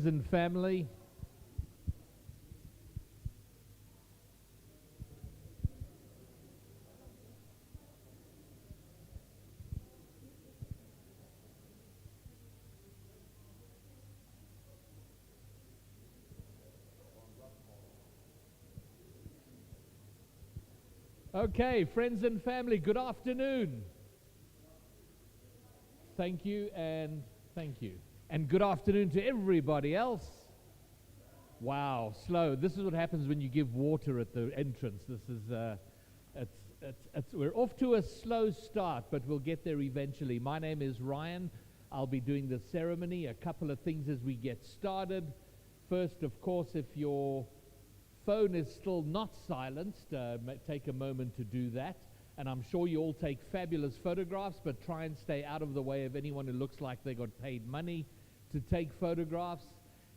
friends and family. Okay, friends and family, good afternoon. Thank you and thank you. And good afternoon to everybody else. Wow, slow. This is what happens when you give water at the entrance. This is, we're off to a slow start, but we'll get there eventually. My name is Ryan. I'll be doing the ceremony. A couple of things as we get started. First, of course, if your phone is still not silenced, take a moment to do that. And I'm sure you all take fabulous photographs, but try and stay out of the way of anyone who looks like they got paid money to take photographs.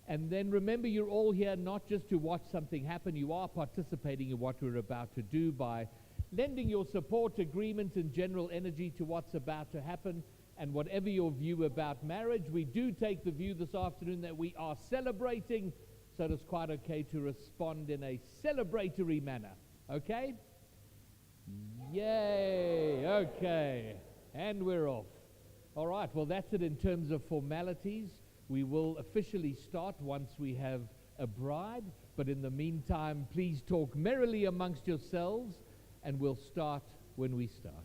And then remember, you're all here not just to watch something happen. You are participating in what we're about to do by lending your support, agreement, and general energy to what's about to happen. And whatever your view about marriage, we do take the view this afternoon that we are celebrating, so it's quite okay to respond in a celebratory manner. Okay? Yay! Okay. And we're off. All right, well, that's it in terms of formalities. We will officially start once we have a bride, but in the meantime, please talk merrily amongst yourselves, and we'll start when we start.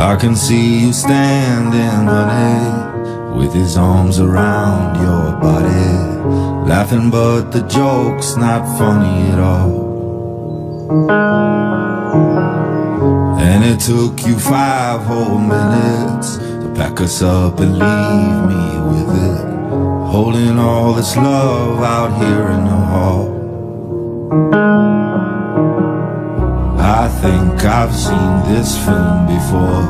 I can see you standing, honey, with his arms around your body, laughing but the joke's not funny at all. And it took you 5 whole minutes to pack us up and leave me with it, holding all this love out here in the hall. I think I've seen this film before,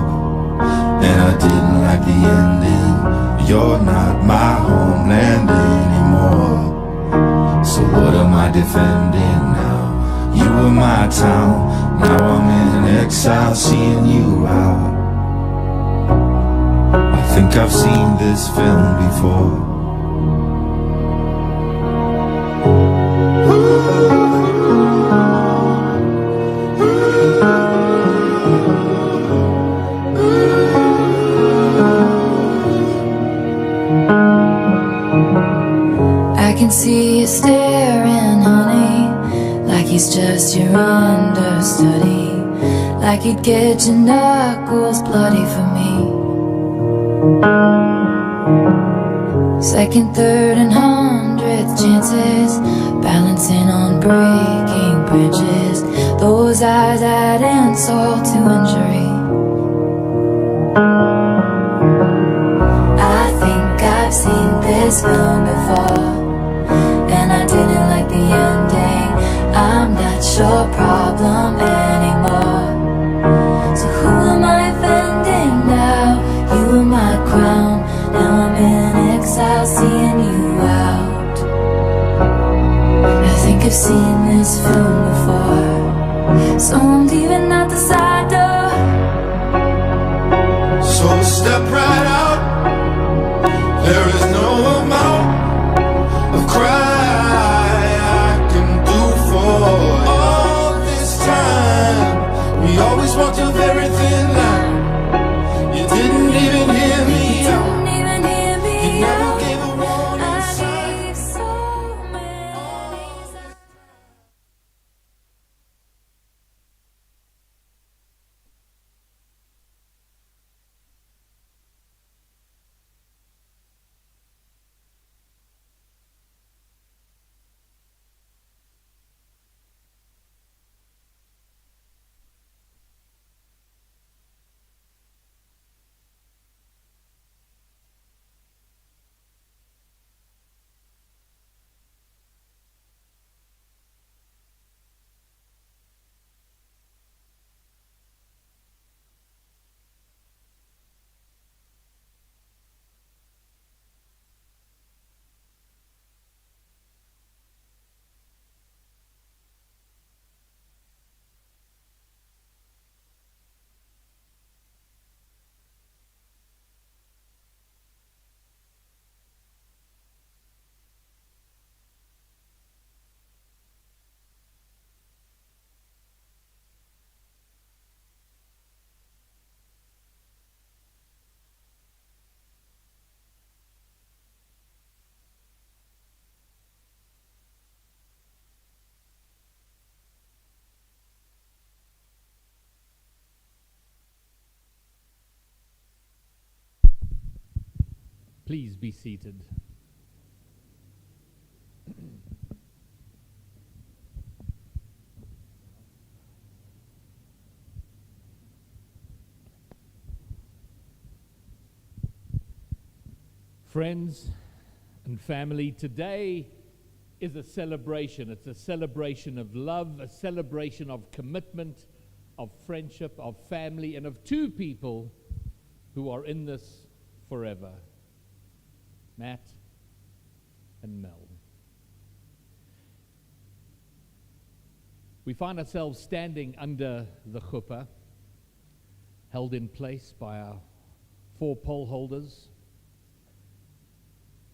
and I didn't like the ending. You're not my homeland anymore, so what am I defending now? You were my town, now I'm in exile seeing you out. I think I've seen this film before. I can see you staring, honey, like he's just your understudy, like you'd get your knuckles bloody for me. Second, third, and 100th chances, balancing on breaking branches. Those eyes add insult to injury. I think I've seen this film before, and I didn't like the ending. I'm not your problem anymore, so who am I offending now? You were my crown, now I'm in exile seeing you out. I think I've seen this film before, so I'm leaving out the side door. So step right out, there is no amount of cry I can do for all this time. We always walked a very thin line. You didn't even hear me out. You never gave a warning sign. Please be seated. Friends and family, today is a celebration. It's a celebration of love, a celebration of commitment, of friendship, of family, and of 2 people who are in this forever, Matt and Mell. We find ourselves standing under the chuppah, held in place by our 4 pole holders.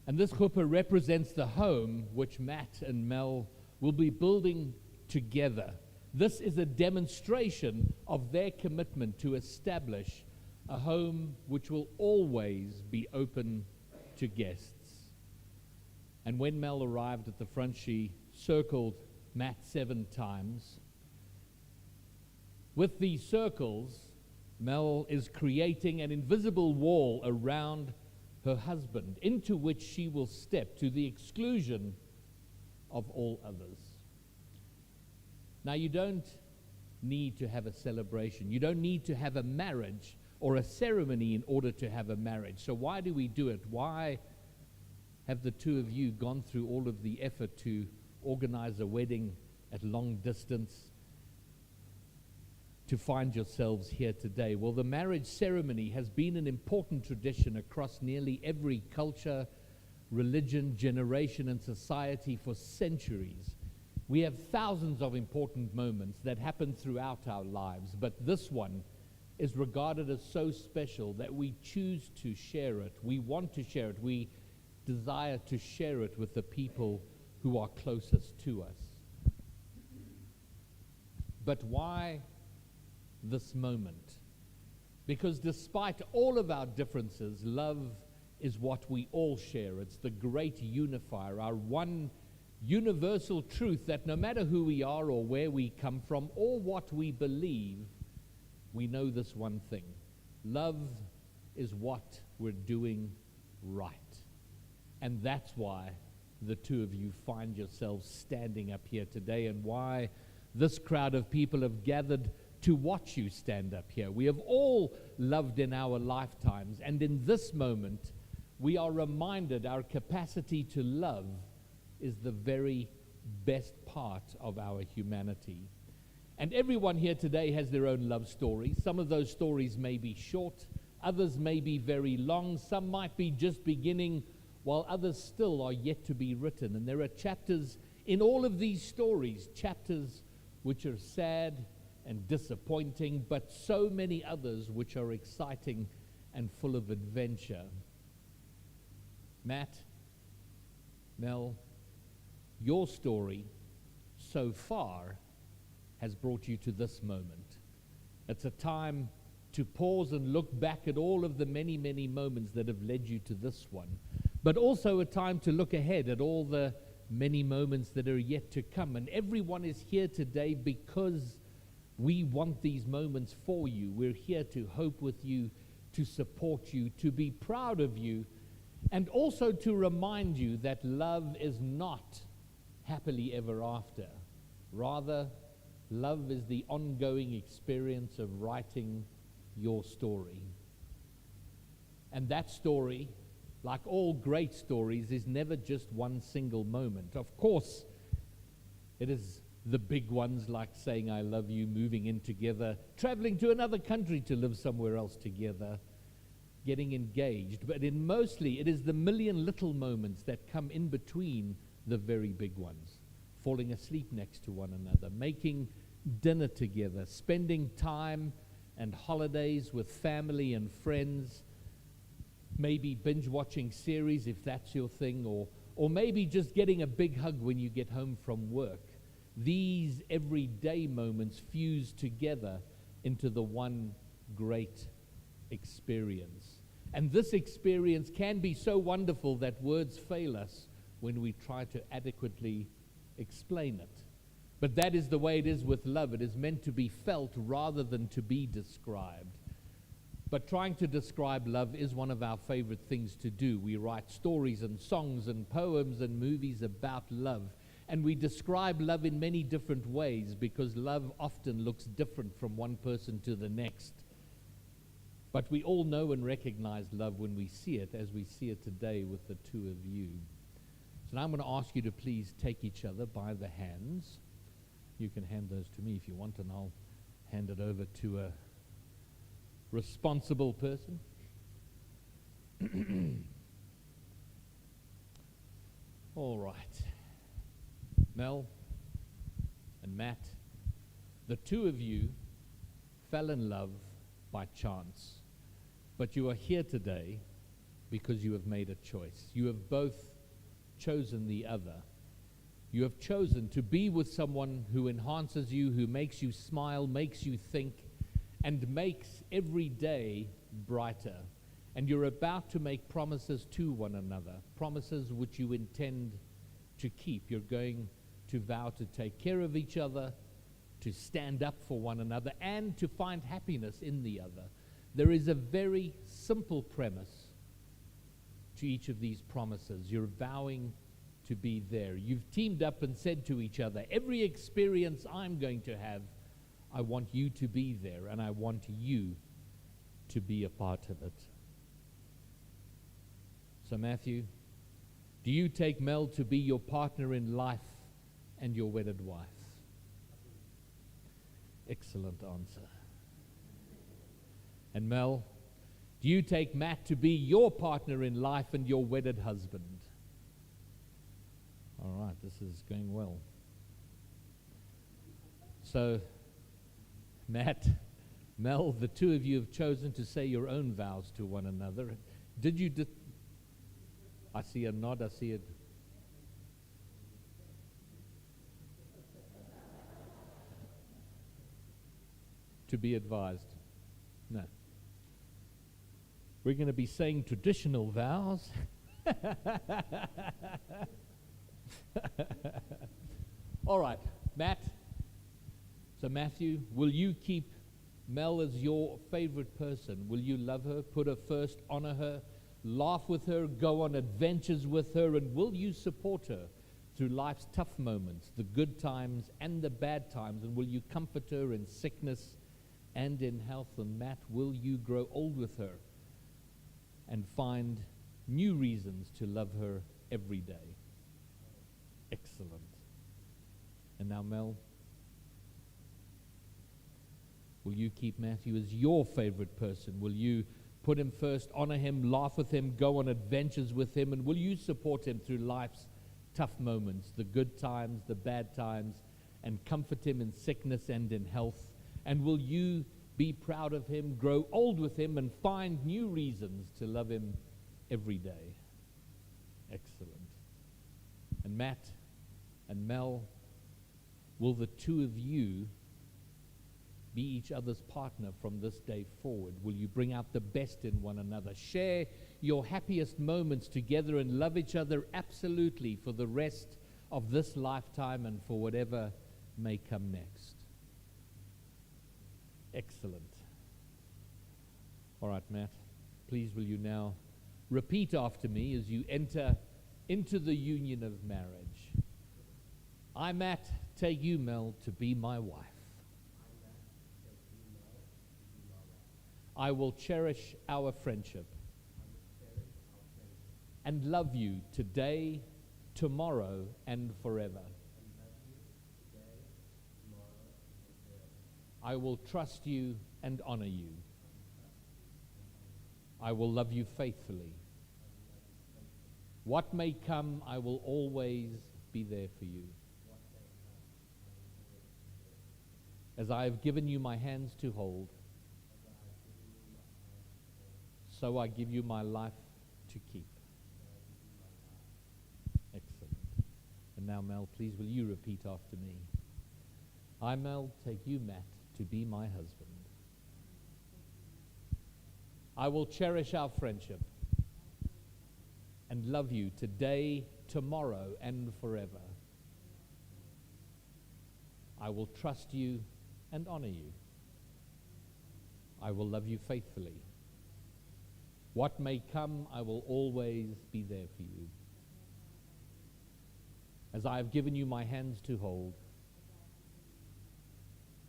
And this chuppah represents the home which Matt and Mell will be building together. This is a demonstration of their commitment to establish a home which will always be open to guests. And when Mell arrived at the front, she circled Matt 7 times. With these circles, Mell is creating an invisible wall around her husband, into which she will step to the exclusion of all others. Now, you don't need to have a celebration. You don't need to have a marriage or a ceremony in order to have a marriage. So why do we do it? Why have the two of you gone through all of the effort to organize a wedding at long distance to find yourselves here today? Well, the marriage ceremony has been an important tradition across nearly every culture, religion, generation, and society for centuries. We have thousands of important moments that happen throughout our lives, but this one is regarded as so special that we choose to share it. We want to share it. We desire to share it with the people who are closest to us. But why this moment? Because despite all of our differences, love is what we all share. It's the great unifier, our one universal truth that no matter who we are or where we come from or what we believe, we know this one thing. Love is what we're doing right. And that's why the two of you find yourselves standing up here today, and why this crowd of people have gathered to watch you stand up here. We have all loved in our lifetimes, and in this moment, we are reminded our capacity to love is the very best part of our humanity. And everyone here today has their own love story. Some of those stories may be short, others may be very long, some might be just beginning, while others still are yet to be written. And there are chapters in all of these stories, chapters which are sad and disappointing, but so many others which are exciting and full of adventure. Matt, Mell, your story so far has brought you to this moment. It's a time to pause and look back at all of the many, many moments that have led you to this one, but also a time to look ahead at all the many moments that are yet to come. And everyone is here today because we want these moments for you. We're here to hope with you, to support you, to be proud of you, and also to remind you that love is not happily ever after. Rather, love is the ongoing experience of writing your story. And that story, like all great stories, is never just one single moment. Of course, it is the big ones like saying I love you, moving in together, traveling to another country to live somewhere else together, getting engaged. But mostly it is the million little moments that come in between the very big ones. Falling asleep next to one another, making dinner together, spending time and holidays with family and friends, maybe binge watching series if that's your thing, or maybe just getting a big hug when you get home from work. These everyday moments fuse together into the one great experience. And this experience can be so wonderful that words fail us when we try to adequately explain it. But that is the way it is with love. It is meant to be felt rather than to be described. But trying to describe love is one of our favorite things to do. We write stories and songs and poems and movies about love. And we describe love in many different ways because love often looks different from one person to the next. But we all know and recognize love when we see it, as we see it today with the two of you. So now I'm going to ask you to please take each other by the hands. You can hand those to me if you want, and I'll hand it over to a responsible person. All right. Mell and Matt, the two of you fell in love by chance, but you are here today because you have made a choice. You have both chosen the other. You have chosen to be with someone who enhances you, who makes you smile, makes you think, and makes every day brighter. And you're about to make promises to one another, promises which you intend to keep. You're going to vow to take care of each other, to stand up for one another, and to find happiness in the other. There is a very simple premise to each of these promises. You're vowing to be there. You've teamed up and said to each other, every experience I'm going to have, I want you to be there, and I want you to be a part of it. So Matthew, do you take Mel to be your partner in life and your wedded wife? Excellent answer. And Mel, do you take Matt to be your partner in life and your wedded husband? All right, this is going well. So, Matt, Mel, the two of you have chosen to say your own vows to one another. Did you? I see a nod, I see it. To be advised. No. We're going to be saying traditional vows. All right, Matt. So Matthew, will you keep Mel as your favorite person? Will you love her, put her first, honor her, laugh with her, go on adventures with her, and will you support her through life's tough moments, the good times and the bad times, and will you comfort her in sickness and in health? And Matt, will you grow old with her and find new reasons to love her every day? Excellent. And now, Mel, will you keep Matthew as your favorite person? Will you put him first, honor him, laugh with him, go on adventures with him, and will you support him through life's tough moments, the good times, the bad times, and comfort him in sickness and in health? And will you be proud of him, grow old with him, and find new reasons to love him every day? Excellent. And Matt and Mel, will the two of you be each other's partner from this day forward? Will you bring out the best in one another? Share your happiest moments together and love each other absolutely for the rest of this lifetime and for whatever may come next. Excellent. All right, Matt, please will you now repeat after me as you enter into the union of marriage. I, Matt, take you, Mel, to be my wife. I will cherish our friendship and love you today, tomorrow, and forever. I will trust you and honor you. I will love you faithfully. What may come, I will always be there for you. As I have given you my hands to hold, so I give you my life to keep. Excellent. And now, Mel, please will you repeat after me. I, Mel, take you, Matt, to be my husband. I will cherish our friendship and love you today, tomorrow, and forever. I will trust you and honor you. I will love you faithfully. What may come, I will always be there for you. As I have given you my hands to hold,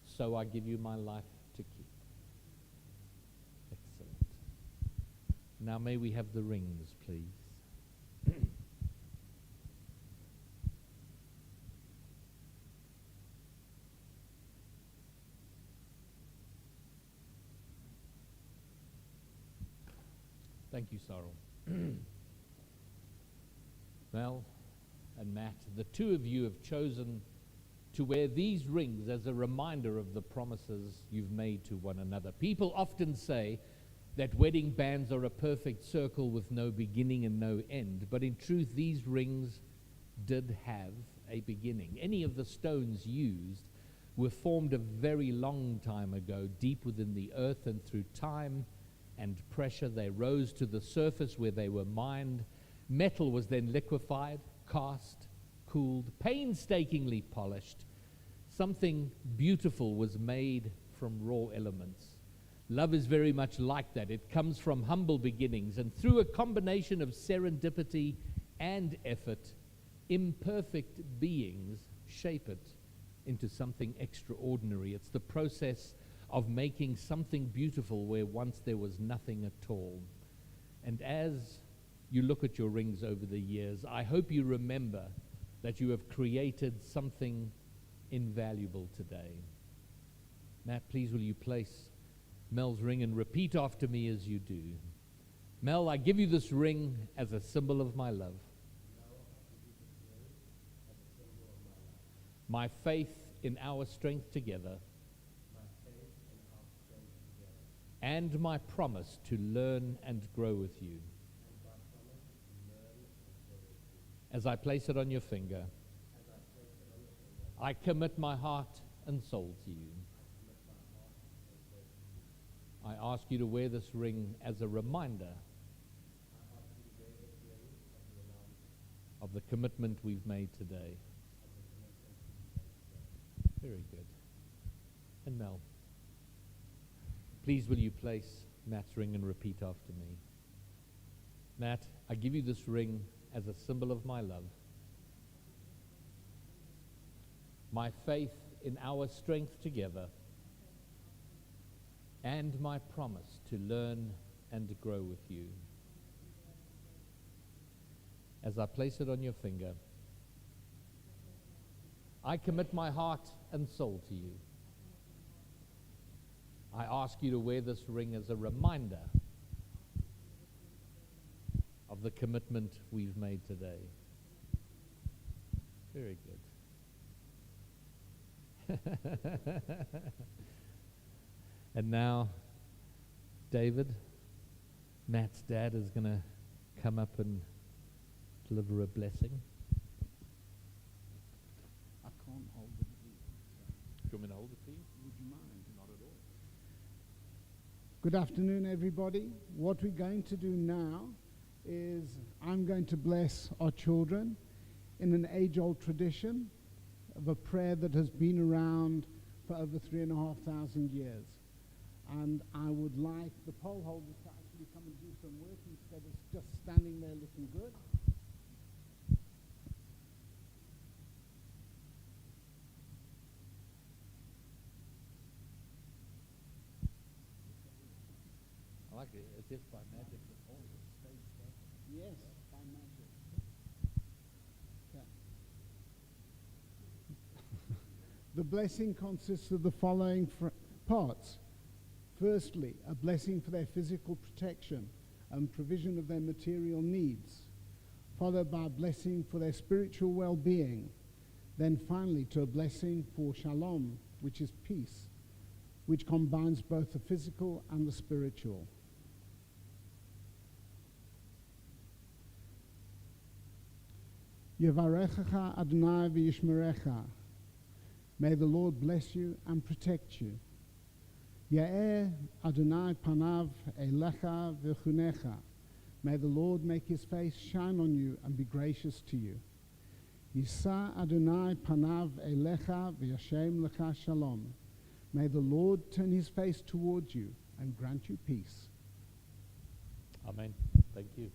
so I give you my life to keep. Excellent. Now may we have the rings, please. Thank you, Sorrel. Mel and Matt, the two of you have chosen to wear these rings as a reminder of the promises you've made to one another. People often say that wedding bands are a perfect circle with no beginning and no end, but in truth, these rings did have a beginning. Any of the stones used were formed a very long time ago, deep within the earth, and through time and pressure they rose to the surface where they were mined. Metal was then liquefied, cast, cooled, painstakingly polished. Something beautiful was made from raw elements. Love is very much like that. It comes from humble beginnings, and through a combination of serendipity and effort, imperfect beings shape it into something extraordinary. It's the process of making something beautiful where once there was nothing at all. And as you look at your rings over the years, I hope you remember that you have created something invaluable today. Matt, please will you place Mell's ring and repeat after me as you do. Mell, I give you this ring as a symbol of my love. My faith in our strength together. And my promise to learn and grow with you. As I place it on your finger, I commit my heart and soul to you. I ask you to wear this ring as a reminder of the commitment we've made today. Very good. And Mel, please will you place Matt's ring and repeat after me. Matt, I give you this ring as a symbol of my love, my faith in our strength together, and my promise to learn and grow with you. As I place it on your finger, I commit my heart and soul to you. I ask you to wear this ring as a reminder of the commitment we've made today. Very good. And now, David, Matt's dad, is going to come up and deliver a blessing. I can't hold it. Do you want me to hold it for you? Would you mind? Not at all. Good afternoon, everybody. What we're going to do now is I'm going to bless our children in an age-old tradition of a prayer that has been around for over 3,500 years. And I would like the poll holders to actually come and do some work instead of just standing there looking good. I like it. As if by magic the poll will stay static. Yes, by magic. Okay. The blessing consists of the following parts. Firstly, a blessing for their physical protection and provision of their material needs, followed by a blessing for their spiritual well-being, then finally to a blessing for shalom, which is peace, which combines both the physical and the spiritual. Yevarechecha Adonai v'yishmerecha. May the Lord bless you and protect you. Ya'er Adonai panav elecha v'chunecha. May the Lord make his face shine on you and be gracious to you. Yisa Adonai panav elecha v'yashem lecha shalom. May the Lord turn his face towards you and grant you peace. Amen. Thank you.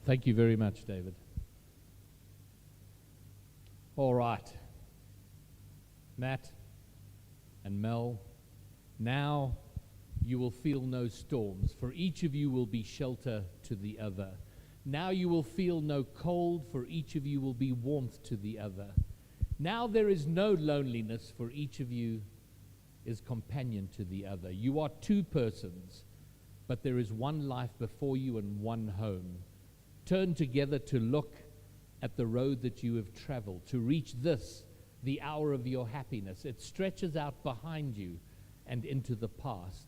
Thank you very much, David. All right. Matt and Mel, now you will feel no storms, for each of you will be shelter to the other. Now you will feel no cold, for each of you will be warmth to the other. Now there is no loneliness, for each of you is companion to the other. You are two persons, but there is one life before you and one home. Turn together to look at the road that you have traveled, to reach this, the hour of your happiness. It stretches out behind you and into the past.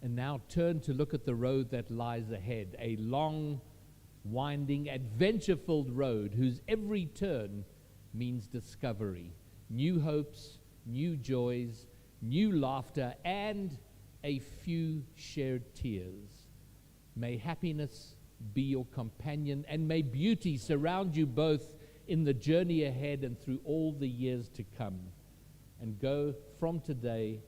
And now turn to look at the road that lies ahead, a long, winding, adventure-filled road whose every turn means discovery, new hopes, new joys, new laughter, and a few shared tears. May happiness be your companion, and may beauty surround you both in the journey ahead and through all the years to come. And go from today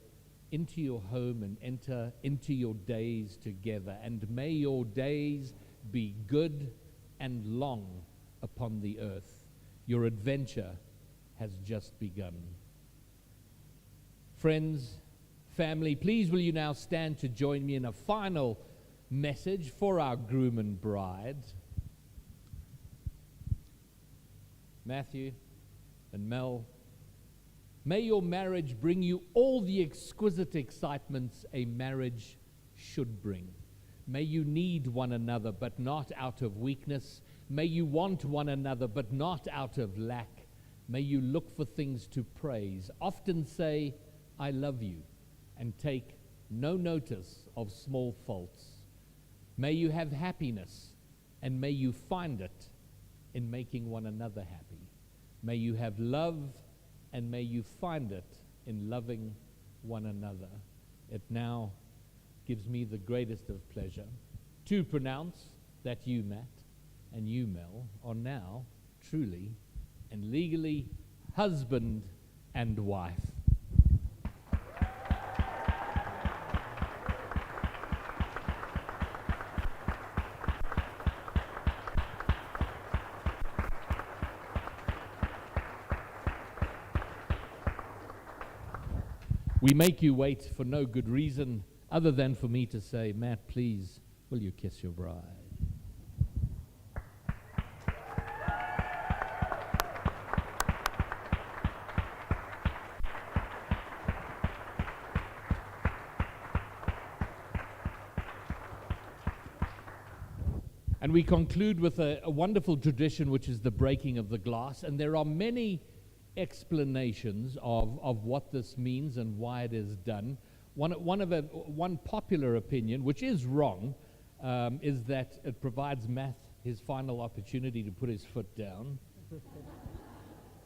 into your home and enter into your days together. And may your days be good and long upon the earth. Your adventure has just begun. Friends, family, please will you now stand to join me in a final message for our groom and bride. Matthew and Mell, may your marriage bring you all the exquisite excitements a marriage should bring. May you need one another, but not out of weakness. May you want one another, but not out of lack. May you look for things to praise. Often say, I love you, and take no notice of small faults. May you have happiness, and may you find it in making one another happy. May you have love, and may you find it in loving one another. It now gives me the greatest of pleasure to pronounce that you, Matt, and you, Mell, are now truly and legally husband and wife. We make you wait for no good reason other than for me to say, Matt, please, will you kiss your bride? And we conclude with a wonderful tradition, which is the breaking of the glass. And there are many explanations of what this means and why it is done. One popular opinion, which is wrong, is that it provides Matt his final opportunity to put his foot down.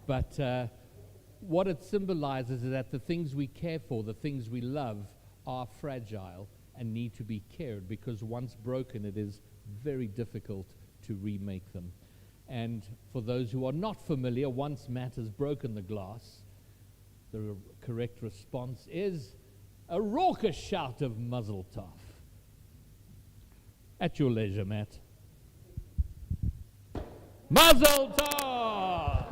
But what it symbolizes is that the things we care for, the things we love, are fragile and need to be cared, because once broken, it is very difficult to remake them. And for those who are not familiar, once Matt has broken the glass, the correct response is a raucous shout of Mazel Tov. At your leisure, Matt. Mazel Tov!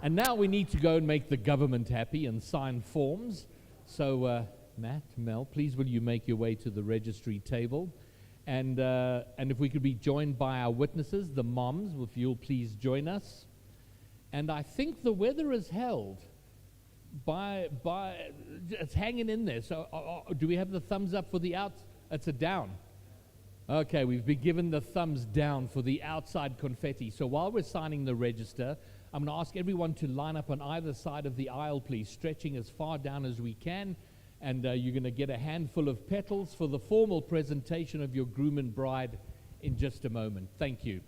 And now we need to go and make the government happy and sign forms. So, Matt, Mell, please will you make your way to the registry table? And if we could be joined by our witnesses, the moms, if you'll please join us. And I think the weather is held by it's hanging in there. So do we have the thumbs up for the out? It's a down. Okay, we've been given the thumbs down for the outside confetti. So while we're signing the register, I'm going to ask everyone to line up on either side of the aisle, please, stretching as far down as we can. And you're going to get a handful of petals for the formal presentation of your groom and bride in just a moment. Thank you.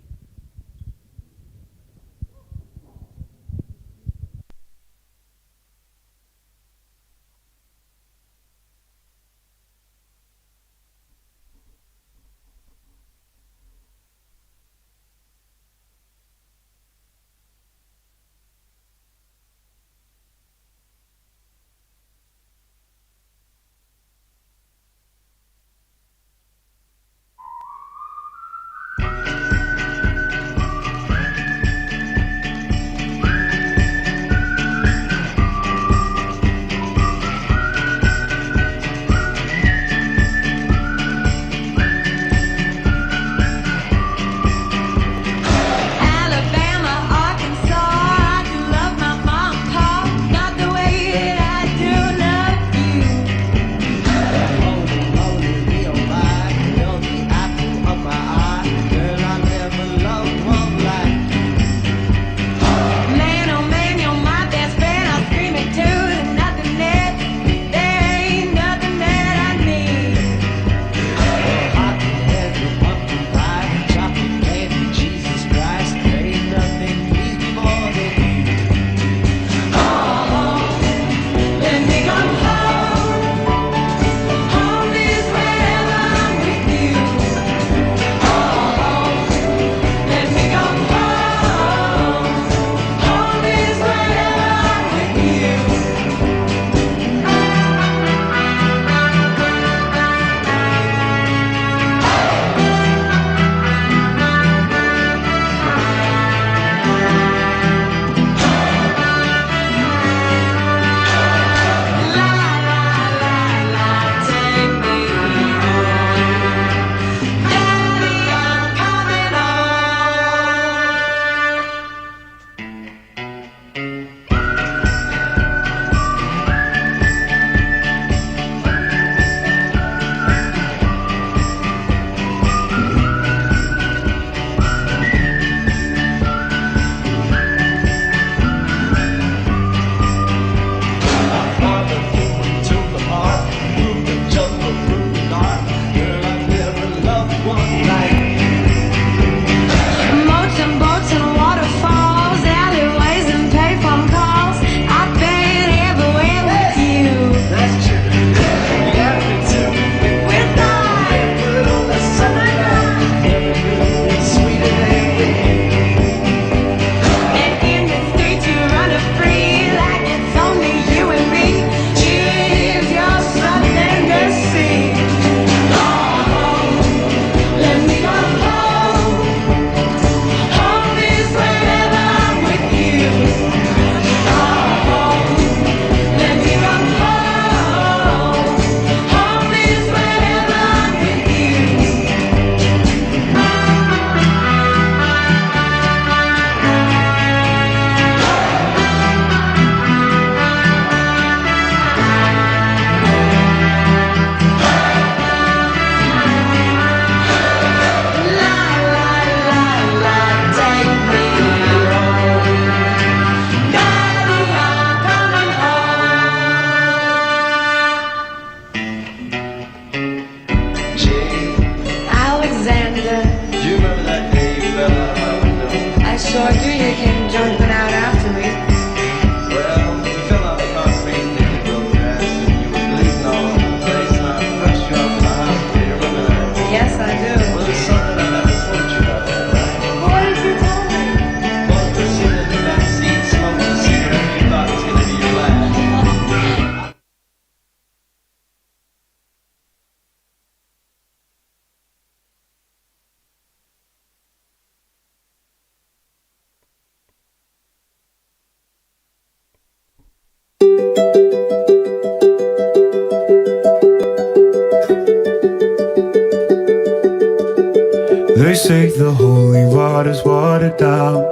They say the holy water's watered down,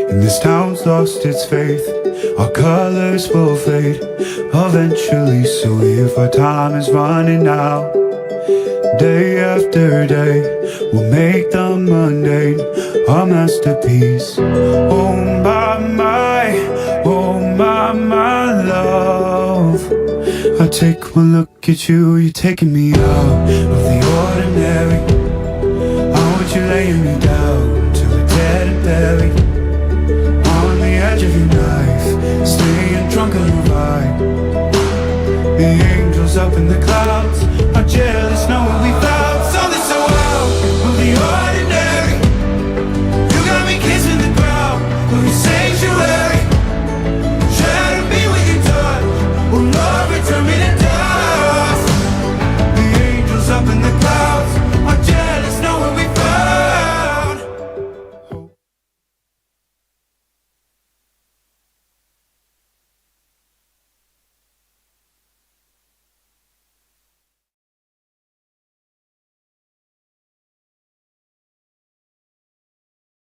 and this town's lost its faith. Our colors will fade eventually, so if our time is running out, day after day, we'll make the mundane our masterpiece. Oh my love, I take one look at you, you're taking me out of the ordinary. I want you laying me down till we're dead and buried, on the edge of your knife, staying drunk on your vibe. The angels up in the clouds are jealous, no